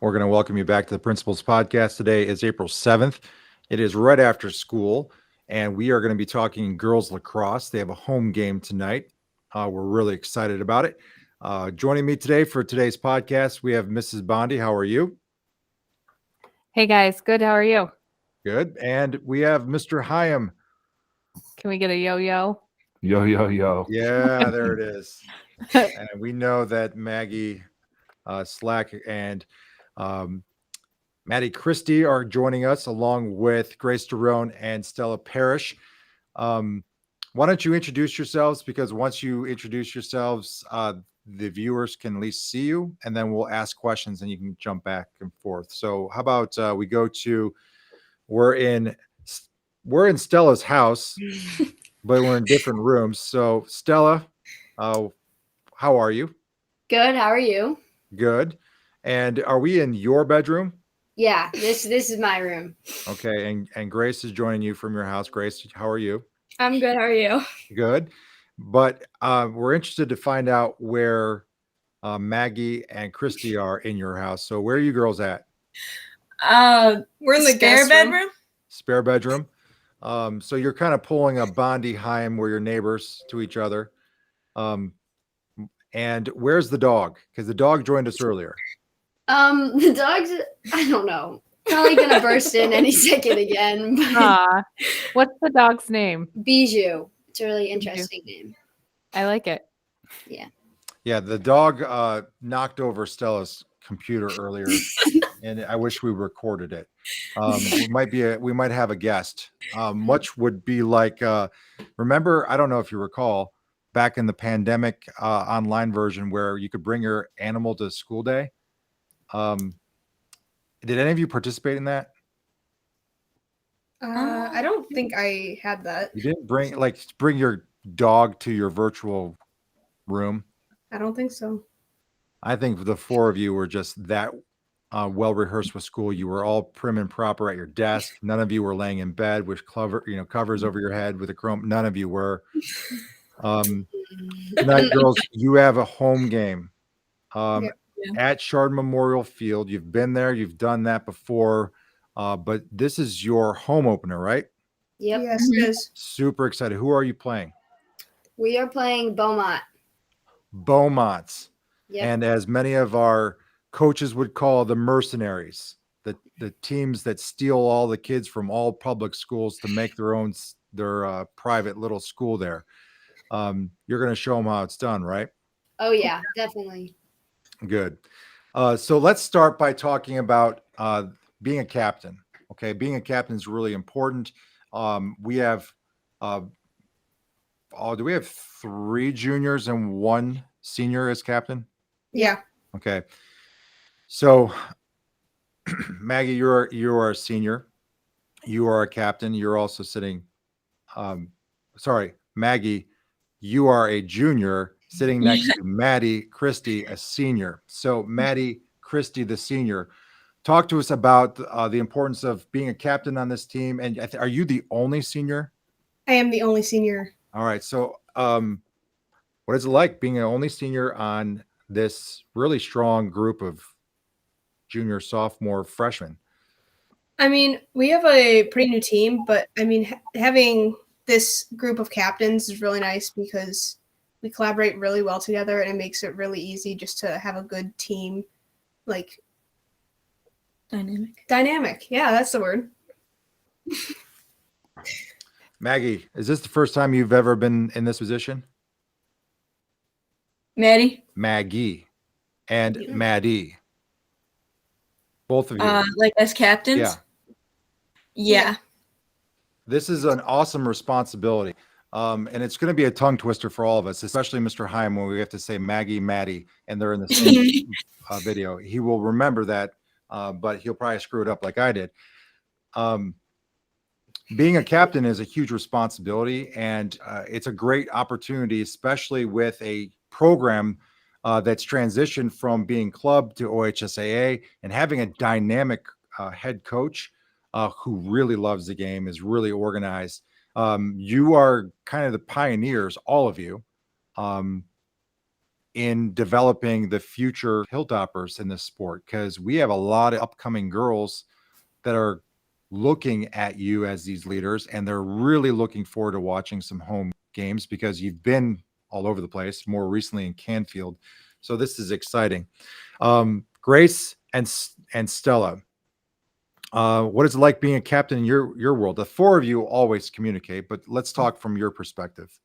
We're going to welcome you back to the Principals Podcast. Today is April 7th. It is right after school, and we are going to be talking girls lacrosse. They have a home game tonight. We're really excited about it. Joining me today for today's podcast, we have Mrs. Bondi. How are you? Hey guys, good. How are you? Good. And we have Mr. Hyam. Can we get a yo-yo? Yo, yo, yo. Yeah, there it is. And we know that Maggie Slack and Maddie Christie are joining us along with Grace Derone and Stella Parrish. Why don't you introduce yourselves? Because once you introduce yourselves, the viewers can at least see you, and then we'll ask questions and you can jump back and forth. So how about we go to, we're in Stella's house, but we're in different rooms. So Stella, how are you? Good. How are you? Good. And are we in your bedroom? Yeah, this is my room. Okay. And Grace is joining you from your house. Grace, how are you? I'm good. How are you? Good. But we're interested to find out where Maggie and Christy are in your house. So where are you girls at? We're in the spare bedroom. Spare bedroom. So you're kind of pulling a Bondi Heim where you're neighbors to each other. And where's the dog? Because the dog joined us earlier. The dog's, I don't know, probably gonna burst in any second again. But What's the dog's name? Bijou. It's a really interesting name. I like it. Yeah. Yeah, the dog knocked over Stella's computer earlier, and I wish we recorded it. We might have a guest. Much would be like, remember, I don't know if you recall, back in the pandemic online version where you could bring your animal to school day. Did any of you participate in that? I don't think I had that. You didn't bring your dog to your virtual room? I don't think so. I think the four of you were just that well rehearsed with school. You were all prim and proper at your desk. None of you were laying in bed with covers over your head with a chrome. None of you were. Tonight, girls, you have a home game at Shard Memorial Field. You've been there. You've done that before. But this is your home opener, right? Yep. Yes, it is. Super excited. Who are you playing? We are playing Beaumont. Beaumonts. Yep. And as many of our coaches would call the mercenaries, the teams that steal all the kids from all public schools to make their private little school there. You're going to show them how it's done, right? Oh yeah, definitely. Good. So let's start by talking about being a captain. Okay, being a captain is really important. We have do we have 3 juniors and 1 senior as captain? Yeah. Okay. So Maggie, you're a senior. You are a captain. You're also sitting Maggie, you are a junior sitting next to Maddie Christie, a senior. So Maddie Christie, the senior, talk to us about the importance of being a captain on this team. And are you the only senior? I am the only senior. All right. So what is it like being the only senior on this really strong group of junior, sophomore, freshmen? I mean, we have a pretty new team, but I mean, having this group of captains is really nice because we collaborate really well together, and it makes it really easy just to have a good team, like dynamic. Yeah, that's the word. Maggie, is this the first time you've ever been in this position? Maggie and Maddie. Both of you. Like as captains? Yeah. This is an awesome responsibility. And it's going to be a tongue twister for all of us, especially Mr. Heim, when we have to say Maggie, Maddie, and they're in the same video. He will remember that, but he'll probably screw it up like I did. Being a captain is a huge responsibility, and it's a great opportunity, especially with a program that's transitioned from being club to OHSAA and having a dynamic head coach who really loves the game, is really organized. You are kind of the pioneers, all of you. in developing the future hilltoppers in this sport? Because we have a lot of upcoming girls that are looking at you as these leaders, and they're really looking forward to watching some home games because you've been all over the place, more recently in Canfield. So this is exciting. Grace and Stella, what is it like being a captain in your world? The four of you always communicate, but let's talk from your perspective.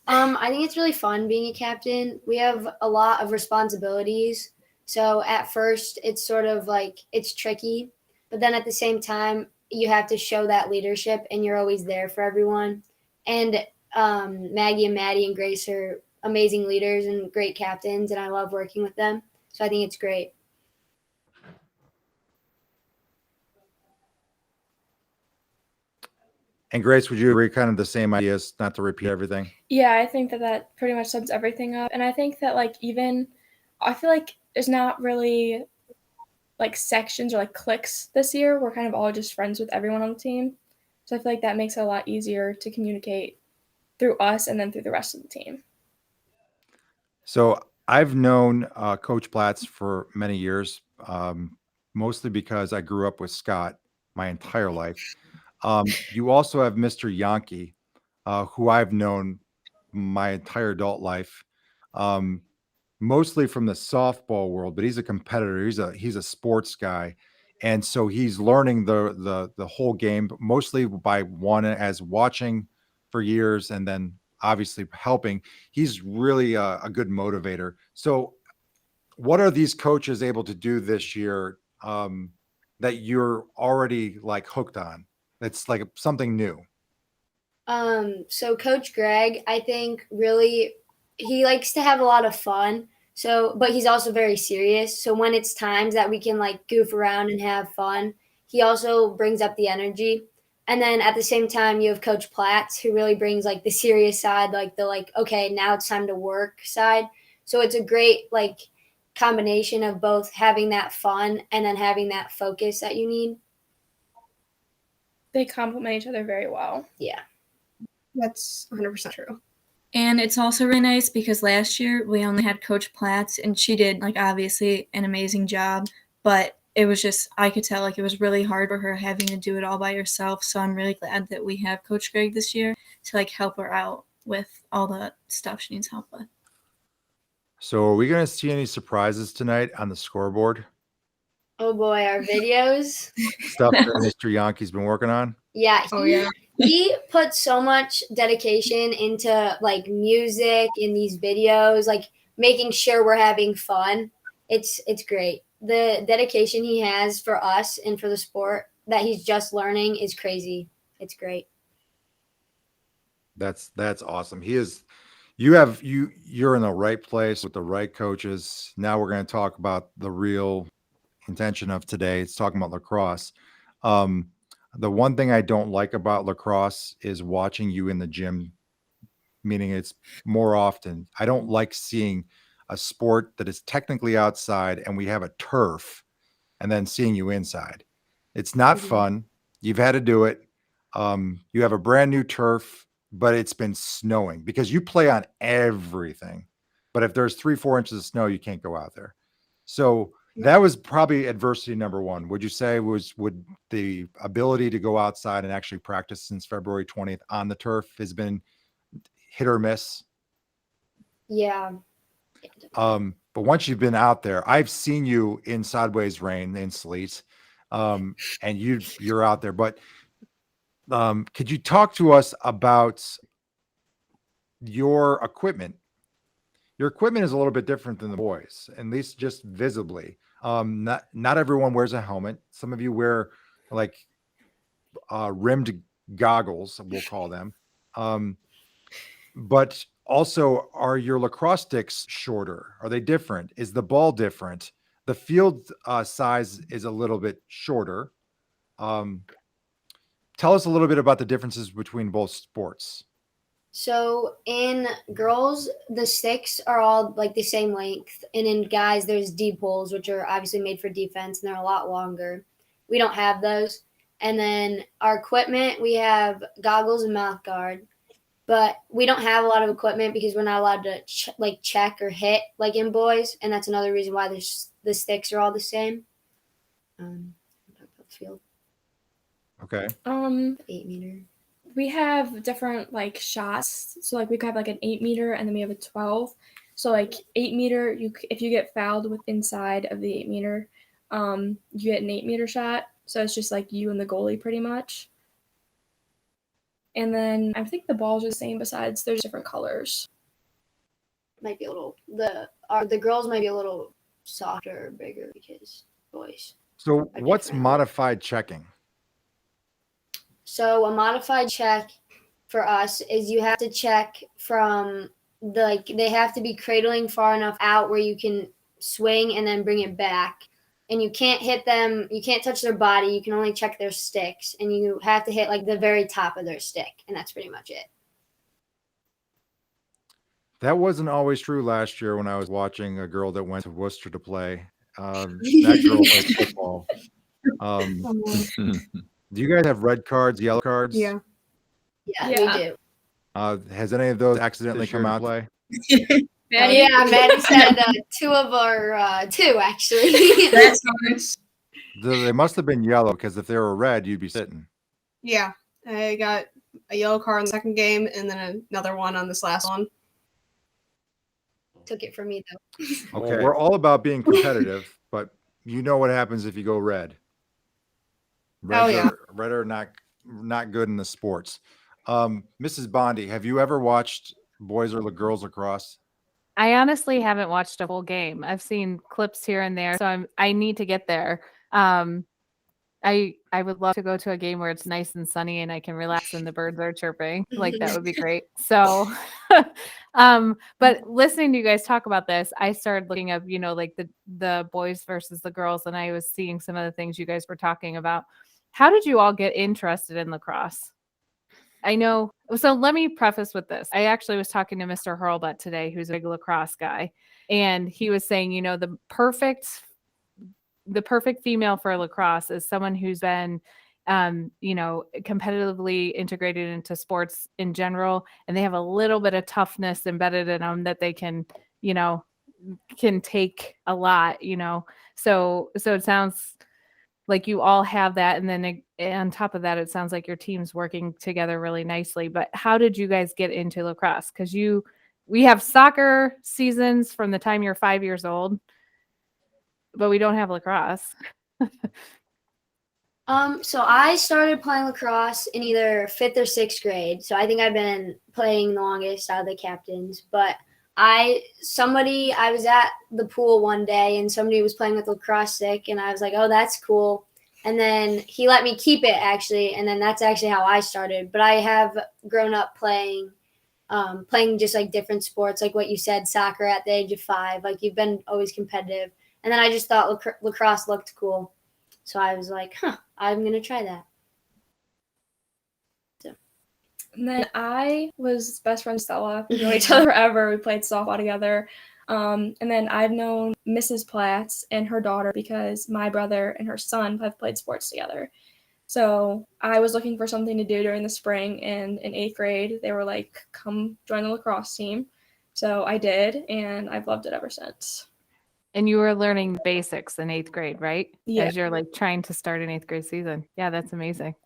I think it's really fun being a captain. We have a lot of responsibilities. So at first it's sort of like it's tricky, but then at the same time you have to show that leadership and you're always there for everyone. And Maggie and Maddie and Grace are amazing leaders and great captains, and I love working with them. So I think it's great. And Grace, would you agree kind of the same ideas, not to repeat everything? Yeah, I think that pretty much sums everything up. And I think that I feel like there's not really like sections or like cliques this year. We're kind of all just friends with everyone on the team. So I feel like that makes it a lot easier to communicate through us and then through the rest of the team. So I've known Coach Platts for many years, mostly because I grew up with Scott my entire life. You also have Mr. Yankee, who I've known my entire adult life, mostly from the softball world, but he's a competitor. He's a sports guy. And so he's learning the whole game, mostly by watching for years and then obviously helping. He's really a good motivator. So what are these coaches able to do this year that you're already like hooked on? That's like something new. So Coach Greg, I think really he likes to have a lot of fun. So, but he's also very serious. So when it's times that we can like goof around and have fun, he also brings up the energy. And then at the same time, you have Coach Platts, who really brings like the serious side, like okay, now it's time to work side. So it's a great like combination of both having that fun and then having that focus that you need. They complement each other very well. Yeah. That's 100% true. And it's also really nice because last year we only had Coach Platts, and she did like obviously an amazing job, but it was just, I could tell like it was really hard for her having to do it all by herself. So I'm really glad that we have Coach Greg this year to like help her out with all the stuff she needs help with. So are we going to see any surprises tonight on the scoreboard? Oh boy, our videos. Stuff that Mr. Yankee's been working on? Yeah. Oh, yeah. He put so much dedication into like music in these videos, like making sure we're having fun. It's great. The dedication he has for us and for the sport that he's just learning is crazy. It's great. That's awesome. You're in the right place with the right coaches. Now we're going to talk about the real intention of today. It's talking about lacrosse. The one thing I don't like about lacrosse is watching you in the gym, meaning it's more often. I don't like seeing a sport that is technically outside and we have a turf and then seeing you inside. It's not fun. You've had to do it. You have a brand new turf, but it's been snowing because you play on everything. But if there's 3-4 inches of snow, you can't go out there. So that was probably adversity number one. Would you say would the ability to go outside and actually practice since February 20th on the turf has been hit or miss? Yeah. But once you've been out there, I've seen you in sideways rain in sleet, and you're out there. But could you talk to us about your equipment? Your equipment is a little bit different than the boys, at least just visibly. Not everyone wears a helmet. Some of you wear like rimmed goggles, we'll call them. But also, are your lacrosse sticks shorter? Are they different? Is the ball different? The field size is a little bit shorter. Tell us a little bit about the differences between both sports. So in girls, the sticks are all like the same length. And in guys, there's deep poles, which are obviously made for defense, and they're a lot longer. We don't have those. And then our equipment, we have goggles and mouth guard. but we don't have a lot of equipment because we're not allowed to check or hit like in boys, and that's another reason why the sticks are all the same. Field. Okay. 8-meter. We have different like shots. So like we could have like an 8-meter and then we have a 12. So like 8-meter, if you get fouled with inside of the 8-meter, you get an 8-meter shot. So it's just like you and the goalie pretty much. And then I think the balls are the same. Besides, there's different colors. Might be a little the girls might be a little softer or bigger because boys. So what's modified checking? So a modified check for us is you have to check from they have to be cradling far enough out where you can swing and then bring it back. And you can't hit them, you can't touch their body, you can only check their sticks. And you have to hit like the very top of their stick. And that's pretty much it. That wasn't always true last year when I was watching a girl that went to Worcester to play. That girl plays football. Do you guys have red cards, yellow cards? Yeah. Yeah, we do. Has any of those accidentally come out to play? Maddie said two actually. That's nice. They must have been yellow because if they were red, you'd be sitting. Yeah. I got a yellow card in the second game and then another one on this last one. Took it from me though. Okay, we're all about being competitive, but you know what happens if you go red. Red are not good in the sports. Mrs. Bondi, have you ever watched boys or girls lacrosse? I honestly haven't watched a full game. I've seen clips here and there, so I need to get there. I would love to go to a game where it's nice and sunny and I can relax and the birds are chirping. Like that would be great. So, but listening to you guys talk about this, I started looking up, like the boys versus the girls, and I was seeing some of the things you guys were talking about. How did you all get interested in lacrosse? I know. So let me preface with this. I actually was talking to Mr. Hurlbut today, who's a big lacrosse guy, and he was saying, the perfect female for lacrosse is someone who's been, competitively integrated into sports in general, and they have a little bit of toughness embedded in them that they can take a lot, So it sounds like you all have that. And then on top of that, it sounds like your team's working together really nicely. But how did you guys get into lacrosse? Because we have soccer seasons from the time you're 5 years old, but we don't have lacrosse. So I started playing lacrosse in either 5th or 6th grade. So I think I've been playing the longest out of the captains. But I was at the pool one day and somebody was playing with a lacrosse stick and I was like, oh, that's cool. And then he let me keep it actually. And then that's actually how I started. But I have grown up playing just like different sports, like what you said, soccer at the age of 5. Like you've been always competitive. And then I just thought lacrosse looked cool. So I was like, I'm going to try that. And then I was best friend with Stella. We've known each other forever. We played softball together. And then I've known Mrs. Platts and her daughter because my brother and her son have played sports together. So I was looking for something to do during the spring, and in 8th grade, they were like, come join the lacrosse team. So I did, and I've loved it ever since. And you were learning the basics in 8th grade, right? Yeah. As you're like trying to start an 8th grade season. Yeah, that's amazing.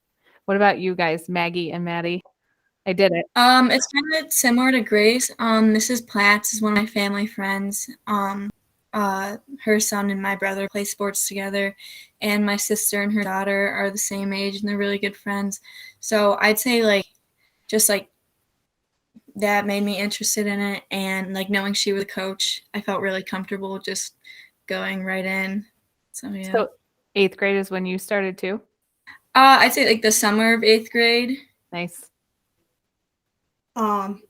What about you guys, Maggie and Maddie? I did it. It's kind of similar to Grace. Mrs. Platts is one of my family friends. Her son and my brother play sports together, and my sister and her daughter are the same age, and they're really good friends. So I'd say just that made me interested in it, and knowing she was a coach, I felt really comfortable just going right in. So yeah. So 8th grade is when you started too? I'd say the summer of 8th grade. Nice. I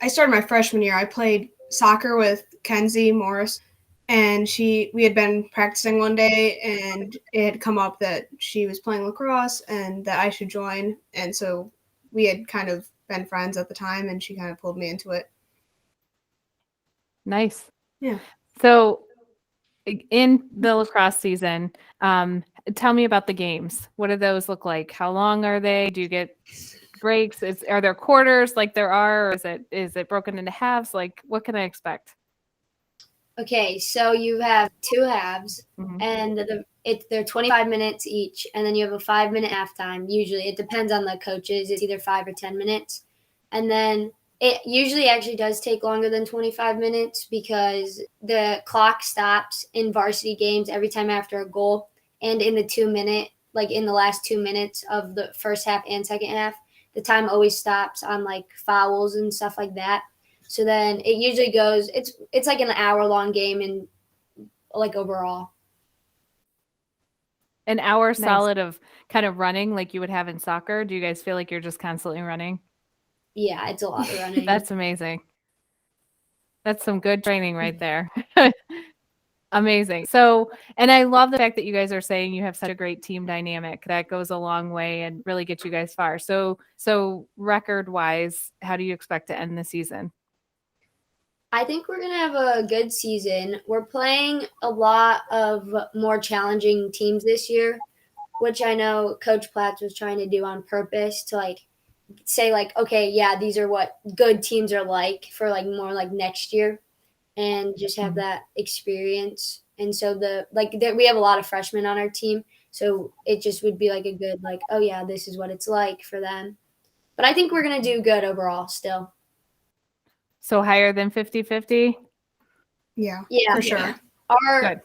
started my freshman year. I played soccer with Kenzie Morris, and we had been practicing one day, and it had come up that she was playing lacrosse and that I should join. And so we had kind of been friends at the time, and she kind of pulled me into it. Nice. Yeah. So in the lacrosse season, tell me about the games. What do those look like? How long are they? Do you get breaks? Are there quarters like there are, or is it broken into halves? Like, what can I expect? Okay, so you have 2 halves, Mhm. and they're 25 minutes each, and then you have a 5-minute halftime. Usually, it depends on the coaches. It's either 5 or 10 minutes, and then it usually actually does take longer than 25 minutes because the clock stops in varsity games every time after a goal, and in the 2-minute, like in the last 2 minutes of the first half and second half, the time always stops on like fouls and stuff like that. So then it usually goes. It's like an hour-long game, and like overall. An hour solid of kind of running like you would have in soccer. Do you guys feel like you're just constantly running? Yeah, it's a lot of running. That's amazing. That's some good training right there. Amazing. So, and I love the fact that you guys are saying you have such a great team dynamic. That goes a long way and really gets you guys far. So record-wise, how do you expect to end the season? I think we're gonna have a good season. We're playing a lot of more challenging teams this year, which I know Coach Platts was trying to do on purpose to like say like, okay, yeah, these are what good teams are like for like more like next year, and just have that experience. And so we have a lot of freshmen on our team, so it just would be like a good like, oh yeah, this is what it's like for them. But I think we're gonna do good overall still. So higher than 50-50? Yeah, Yeah, for sure.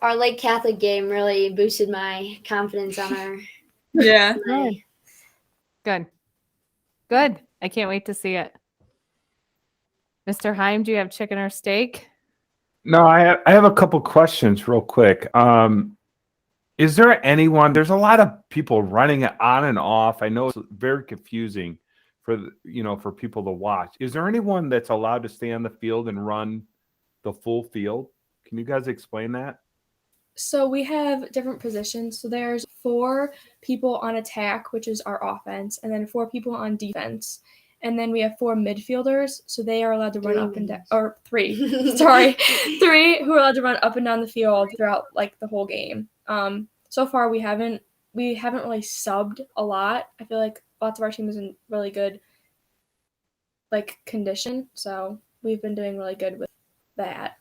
Our Lake Catholic game really boosted my confidence on our. Yeah. Good. Good. I can't wait to see it. Mr. Heim, do you have chicken or steak? No, I have a couple questions real quick. Is there anyone? There's a lot of people running it on and off. I know it's very confusing for people to watch. Is there anyone that's allowed to stay on the field and run the full field? Can you guys explain that? So we have different positions. So there's 4 people on attack, which is our offense, and then 4 people on defense. And then we have 4 midfielders, so they are allowed to run up and down, or 3, sorry, 3 who are allowed to run up and down the field throughout like the whole game. So far we haven't really subbed a lot. I feel like lots of our team is in really good like condition, so we've been doing really good with that.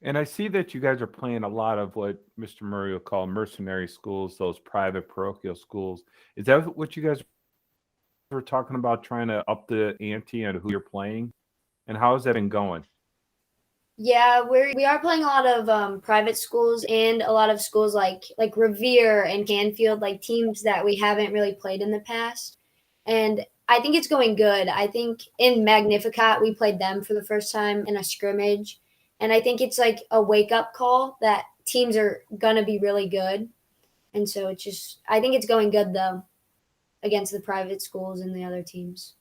And I see that you guys are playing a lot of what Mr. Murray will call mercenary schools, those private parochial schools. Is that what you guys were talking about, trying to up the ante on who you're playing? And how has that been going? Yeah, we are playing a lot of private schools and a lot of schools like Revere and Canfield, like teams that we haven't really played in the past. And I think it's going good. I think in Magnificat, we played them for the first time in a scrimmage. And I think it's like a wake-up call that teams are going to be really good. And so I think it's going good, though, against the private schools and the other teams.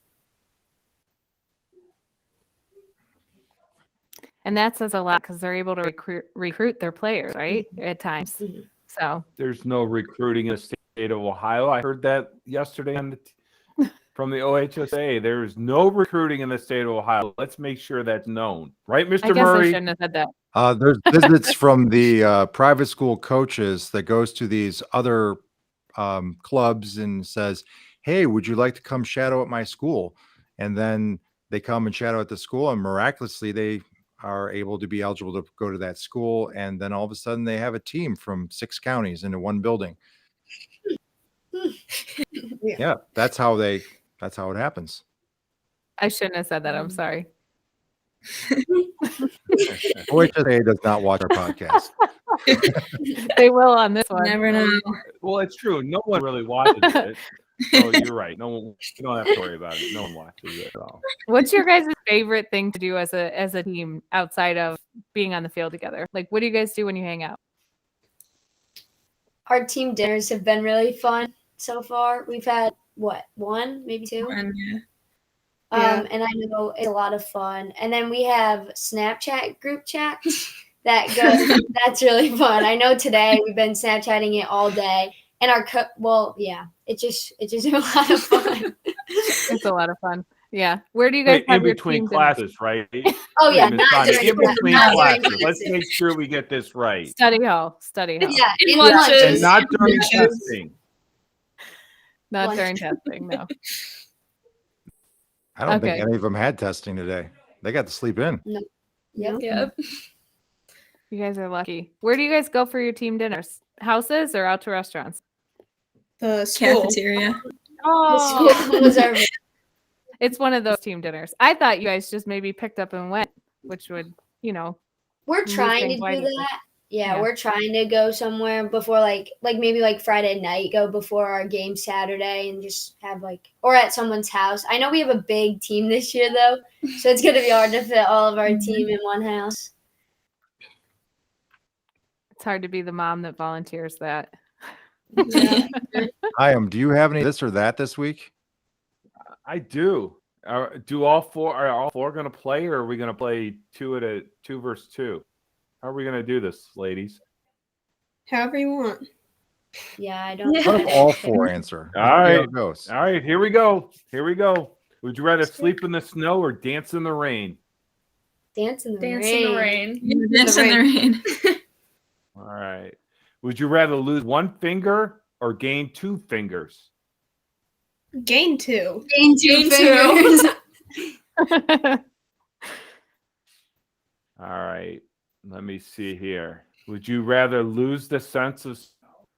And that says a lot because they're able to recruit their players, right? At times. Mm-hmm. So there's no recruiting in the state of Ohio. I heard that yesterday from the OHSA. There's no recruiting in the state of Ohio. Let's make sure that's known. Right, Mr. I guess Murray? I shouldn't have said that. There's visits from the private school coaches that goes to these other clubs and says, hey, would you like to come shadow at my school? And then they come and shadow at the school, and miraculously they are able to be eligible to go to that school. And then all of a sudden they have a team from 6 counties into one building. Yeah, that's how it happens. I shouldn't have said that. I'm sorry. OHSA does not watch our podcast. They will on this one. Never know. Well, it's true. No one really watches it. So you're right. No one. You don't have to worry about it. No one watches it at all. What's your guys' favorite thing to do as a team outside of being on the field together? Like, what do you guys do when you hang out? Our team dinners have been really fun so far. We've had, 1, maybe 2? Yeah. And I know it's a lot of fun. And then we have Snapchat group chats that goes. That's really fun. I know today we've been Snapchatting it all day. And it's just a lot of fun. It's a lot of fun. Yeah. Where do you guys have in your between team classes, right? Oh yeah, Miss not Bonnie, during in between not classes. during Let's classes. make sure we get this right. Study hall. Yeah, in lunches. And not during Lunches. testing. Not Lunch. during testing, no. I don't think Okay. any of them had testing today. They got to sleep in. Yep. Yep. You guys are lucky. Where do you guys go for your team dinners? Houses or out to restaurants? The school. Cafeteria. The Oh, school was our it's one of those team dinners. I thought you guys just maybe picked up and went, which would, We're Move trying to things do wide open. that. Yeah, Yeah. we're trying to go somewhere before like maybe like Friday night, go before our game Saturday and just have or at someone's house. I know we have a big team this year though, so it's gonna be hard to fit all of our team in one house. it's hard to be the mom that volunteers that. Yeah. Do you have any this or that this week? I do. Are all four going to play, or are we going to play 2 versus 2? How are we going to do this, ladies? However you want. Yeah, I don't. What if all 4 answer? All Let's see how right. it goes. All right, here we go. Would you rather sleep in the snow or dance in the rain? Dance in the Dance rain. in the rain. Dance in the rain. All right. Would you rather lose 1 finger or gain 2 fingers? Gain 2. Gain two fingers. All right. Let me see here. Would you rather lose the sense of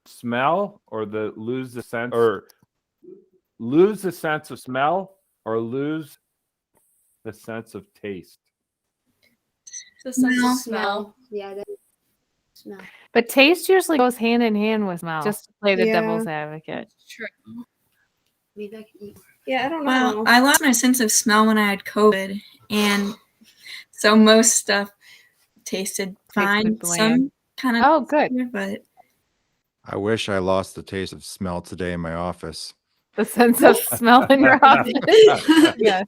smell or lose the sense of smell or lose the sense of taste? The sense Smell. of smell. Yeah, that smell. But taste usually goes hand in hand with smell. Just to play the Yeah. devil's advocate. True. Maybe I can eat. Yeah, I don't know. Well, I lost my sense of smell when I had COVID, and so most stuff tasted fine. bland. Some kind of Oh, good. but I wish I lost the taste of smell today in my office. The sense of smell in your office. Yes.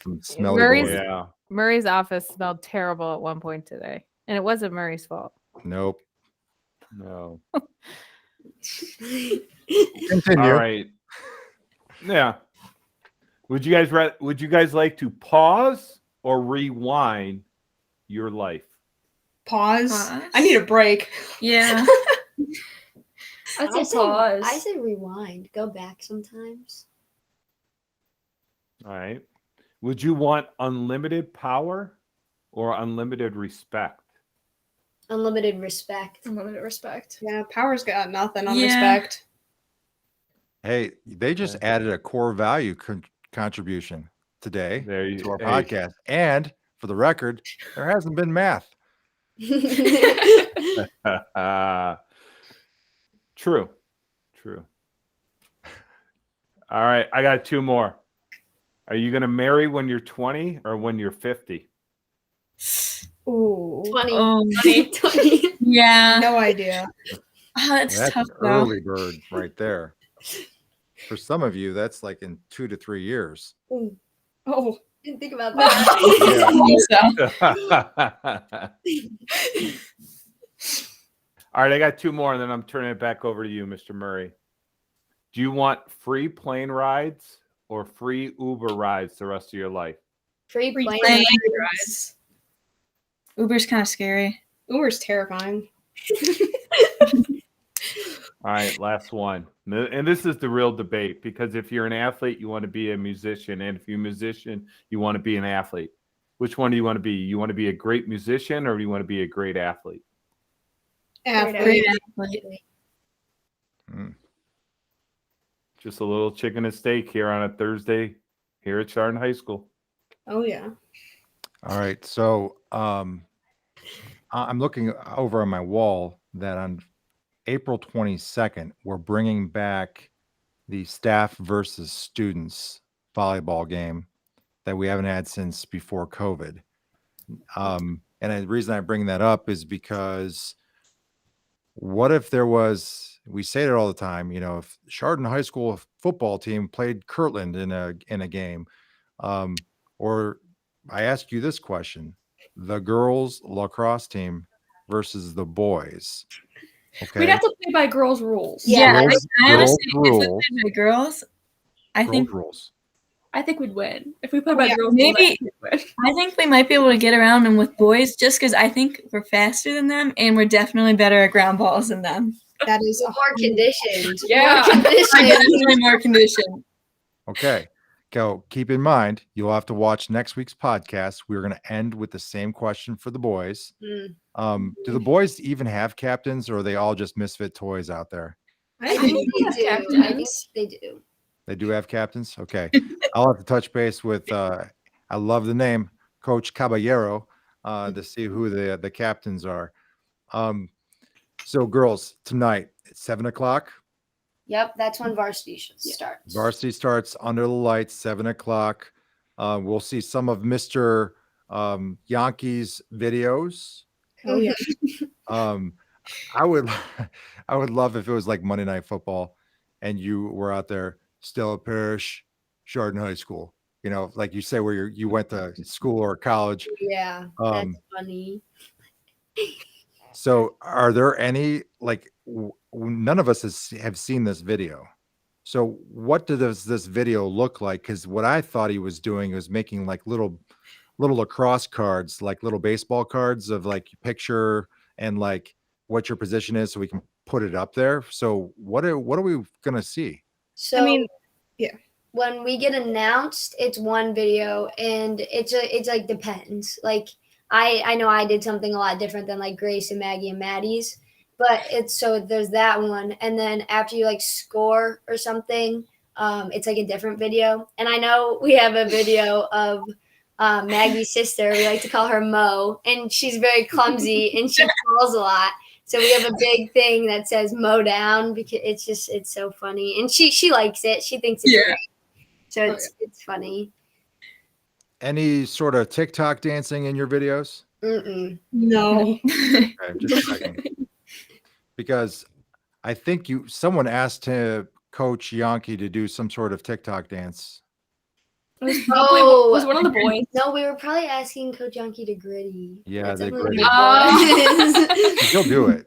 Some smelly Murray's- boys. Yeah. Murray's office smelled terrible at one point today. And it wasn't Murray's fault. Nope. No. Continue. All right. Yeah. Would you guys like to pause or rewind your life? Pause. Pause. I need a break. yeah. I'd say I pause. say rewind. Go back sometimes. All right. Would you want unlimited power or unlimited respect? Unlimited respect. Unlimited respect. Yeah, Power's got nothing on Yeah. respect. Hey, they just added a core value contribution today There you to our hey, podcast. And for the record, there hasn't been math. True. All right, I got 2 more. Are you going to marry when you're 20 or when you're 50? Ooh. 20. Oh, 20. yeah. No idea. It's That's tough an though. early bird right there. For some of you, that's like in 2 to 3 years. Oh. Didn't think about that. I think so. All right, I got 2 more, and then I'm turning it back over to you, Mr. Murray. Do you want free plane rides or free Uber rides the rest of your life? Free plane. plane. Guys. Uber's kind of scary. Uber's terrifying. All right, last one. And this is the real debate, because if you're an athlete, you want to be a musician. And if you're a musician, you want to be an athlete. Which one do you want to be? You want to be a great musician or do you want to be a great athlete? Athlete. Great athlete. Just a little chicken and steak here on a Thursday here at Chardon High School. Oh, yeah. All right. So I'm looking over on my wall that on April 22nd, we're bringing back the staff versus students volleyball game that we haven't had since before COVID. And the reason I bring that up is because what if there was, we say it all the time, if Chardon High School football team played Kirtland in a game, or I ask you this question, the girls lacrosse team versus the boys. Okay. We'd have to play by girls' rules. Yeah, Girls- I honestly, girls if we rules. played by girls, I Girls think rules. I think we'd win. If we played by Yeah, girls' maybe- rules, I think we'd win. I think we might be able to get around them with boys, just because I think we're faster than them and we're definitely better at ground balls than them. That is More conditions. Yeah. More conditions. Definitely more condition. Okay. Go. Keep in mind, you'll have to watch next week's podcast. We're going to end with the same question for the boys. Mm. Do the boys even have captains, or are they all just misfit toys out there? I think think they do. I think they do. They do have captains. Okay. I'll have to touch base with, I love the name, Coach Caballero, to see who the captains are. So girls, tonight at 7:00, Yep, that's when varsity starts. varsity starts under the lights, 7:00. We'll see some of Mr. Yankees videos. Oh yeah. I would I would love if it was like Monday Night Football and you were out there, Stella Parrish, Chardon High School. You know, like you say, where you went to school or college. Yeah, Um, that's funny. So, are there any like none of us have seen this video? So, what does this video look like? Because what I thought he was doing was making like little lacrosse cards, like little baseball cards of like your picture and like what your position is, so we can put it up there. So, what are we gonna see? So I mean, yeah. when we get announced, it's one video, and it's like depends. Like I know I did something a lot different than like Grace and Maggie and Maddie's, but it's so there's that one, and then after you like score or something, it's like a different video. And I know we have a video of Maggie's sister. We like to call her Mo, and she's very clumsy and she falls a lot. So we have a big thing that says "mow down" because it's so funny, and she likes it. She thinks it's great. So it's funny. Any sort of TikTok dancing in your videos? Mm-mm. No. Okay, just checking. Because I think someone asked Coach Yankee to do some sort of TikTok dance. It was probably was one of the boys. No, we were probably asking Coach Yankee to gritty. Yeah, That's the definitely gritty. the boys. He'll do it.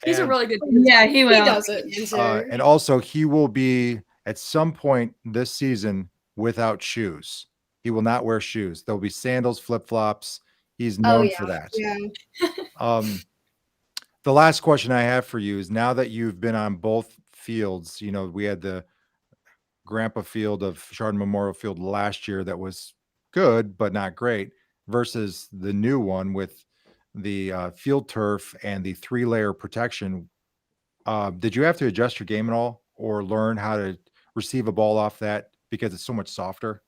He's a And- really good. Yeah, he He will. does it. Yes, sir. and also he will be at some point this season without shoes. He will not wear shoes. There'll be sandals, flip-flops. He's known yeah. for that. Yeah. The last question I have for you is, now that you've been on both fields, you know, we had the Grandpa Field of Chardon Memorial Field last year that was good but not great, versus the new one with the field turf and the 3-layer protection. Did you have to adjust your game at all, or learn how to receive a ball off that because it's so much softer?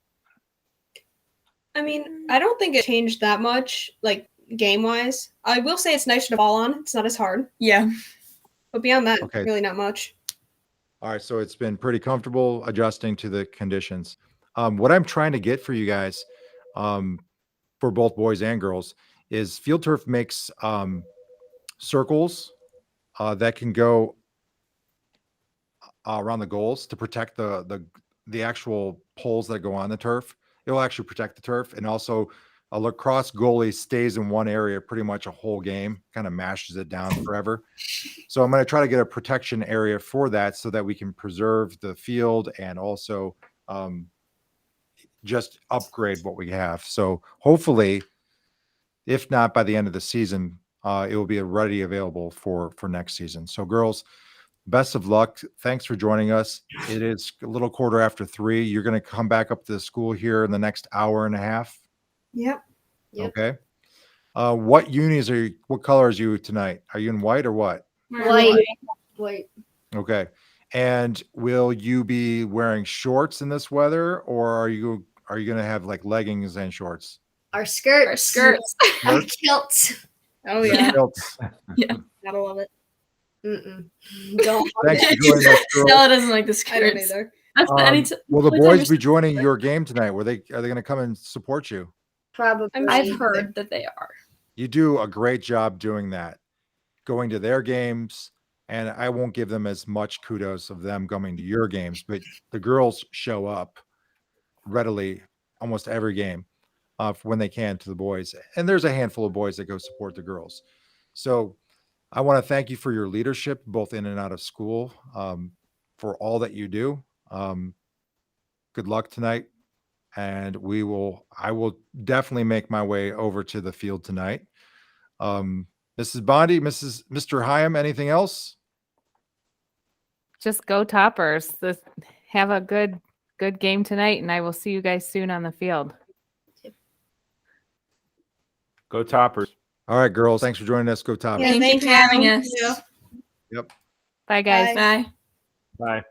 I mean, I don't think it changed that much, like game wise. I will say it's nicer to fall on. It's not as hard. Yeah. But beyond that, Okay. really not much. All right, so it's been pretty comfortable adjusting to the conditions. What I'm trying to get for you guys, for both boys and girls, is field turf makes circles that can go around the goals to protect the actual poles that go on the turf. It will actually protect the turf, and also a lacrosse goalie stays in one area pretty much a whole game, kind of mashes it down forever. So I'm going to try to get a protection area for that so that we can preserve the field and also just upgrade what we have. So hopefully, if not by the end of the season, it will be ready available for next season. So girls, best of luck. Thanks for joining us. It is a little 3:15. You're going to come back up to the school here in the next hour and a half. Yep. Yep. Okay. What unis are you? What color is you tonight? Are you in white or what? Wait. Okay. And will you be wearing shorts in this weather, or are you going to have like leggings and shorts? Our skirts. Our skirts. Our Skirts? kilts. Oh yeah. Kilts. Gotta love it. Mm-mm. Don't. Thanks for joining us, girls. Stella doesn't like the I don't skirts. either. That's the anytime. Will the boys be joining your game tonight? Are they going to come and support you? Probably. I've heard that they are. You do a great job doing that, going to their games. And I won't give them as much kudos of them coming to your games, but the girls show up readily almost every game when they can to the boys. And there's a handful of boys that go support the girls. So I want to thank you for your leadership, both in and out of school, for all that you do. Good luck tonight. And I will definitely make my way over to the field tonight. Mrs. Bondi, Mr. Hyam, anything else? just go Toppers. Have a good game tonight, and I will see you guys soon on the field. Go Toppers. All right, girls. Thanks for joining us. Go Toppers. Thank you for having us. Yeah. Bye, guys. Bye. Bye. Bye.